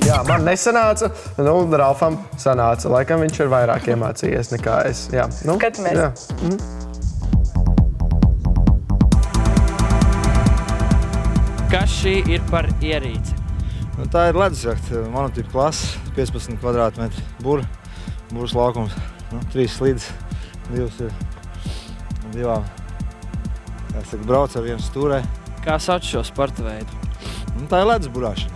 Jā, man nesanāca, nu, Ralfam sanāca. Laikam viņš ir vairāk iemācījies nekā es. Jā, nu, Skatāmies. Jā. Kas šī ir par ierīci? Nu, tā ir ledusrakta monotipa klase, 15 kvadrātmetri būras laukums. Nu, 3 slīdes, 2 ir divām, brauc ar vienu stūrē. Kā sauc šo sporta veidu? Nu, tā ir ledus burāšana.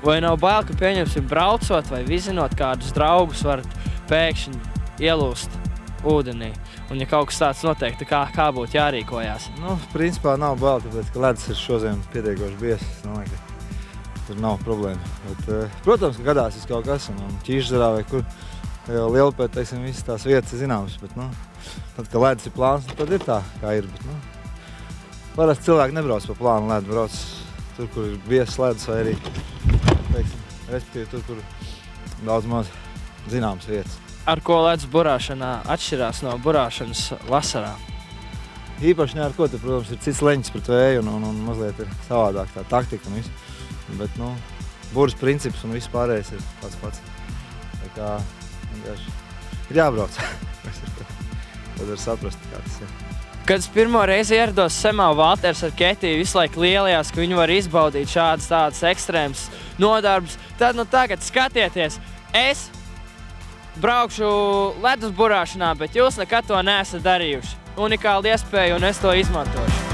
Vai nav bail, ka pieņemsim braucot vai vizinot kādus draugus varat pēkšņi ielūst ūdenī? Un ja kaut kas tāds notiek, tad kā būtu jārīkojās? Nu, principā nav bail, tāpēc, ka ledus ir šodien pietiekoši biezs. Es domāju, ka tur nav problēma. Bet, protams, ka gadās kaut kas, un Ķīšzarā vai kur Lielupē, teiksim, visas tās vietas ir zināmas. Bet, nu, tad, kad ledus ir plāns, tad ir tā, kā ir. Bet, nu, parasti cilvēki nebrauc pa plānu ledu, brauc tur, kur ir biezs ledus vai arī, teiksim, respektīvi tur, kur daudz maz zināmas vietas. Ar ko ledus burāšanā atšķirās no burāšanas vasarā? Īpaši ne ar ko, te, protams, ir cits leņķis pret vēju un mazliet ir savādāk tā taktika un viss. Bet, nu, buras princips un viss pārējais ir tāds pats. Tā kā vienkārši ir jābrauc. Tad var saprast, kā tas ir. Kad es pirmo reizi ierados Semā, Valters ar Ketiju visu laiku lielījās, ka viņi var izbaudīt šādas tādas ekstrēmas nodarbus, tad nu tagad skatieties, es braukšu ledus burāšanā, bet jūs nekad to neesat darījuši. Unikāla iespēja un es to izmantošu.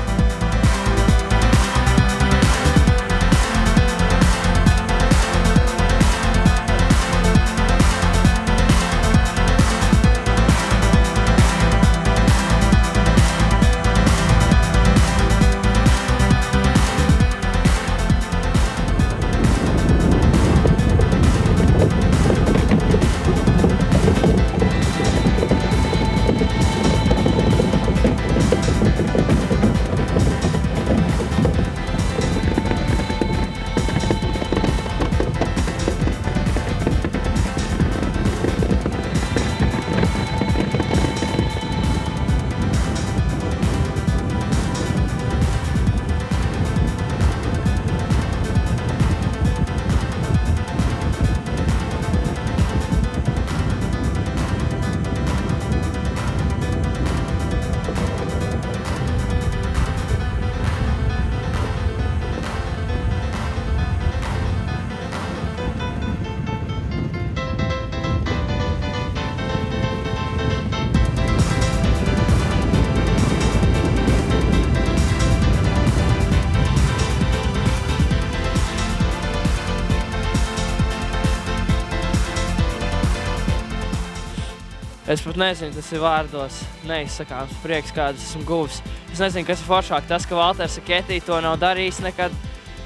Es pat nezinu, tas ir vārdos neizsakāms prieks, kādas esmu guvis. Es nezinu, kas ir foršāk, tas, ka Valters ar Ketiju to nav darījis nekad,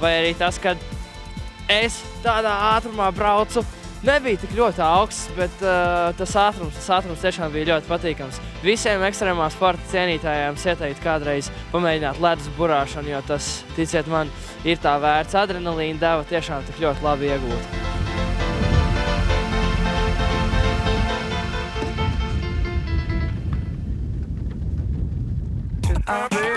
vai arī tas, ka es tādā ātrumā braucu. Nebija tik ļoti augsts, bet tas ātrums tiešām bija ļoti patīkams. Visiem ekstrēmā sporta cienītājiem ieteiktu kādreiz pamēģināt ledus burāšanu, jo tas, ticiet man, ir tā vērts. Adrenalīna deva tiešām tik ļoti labi iegūt. I'm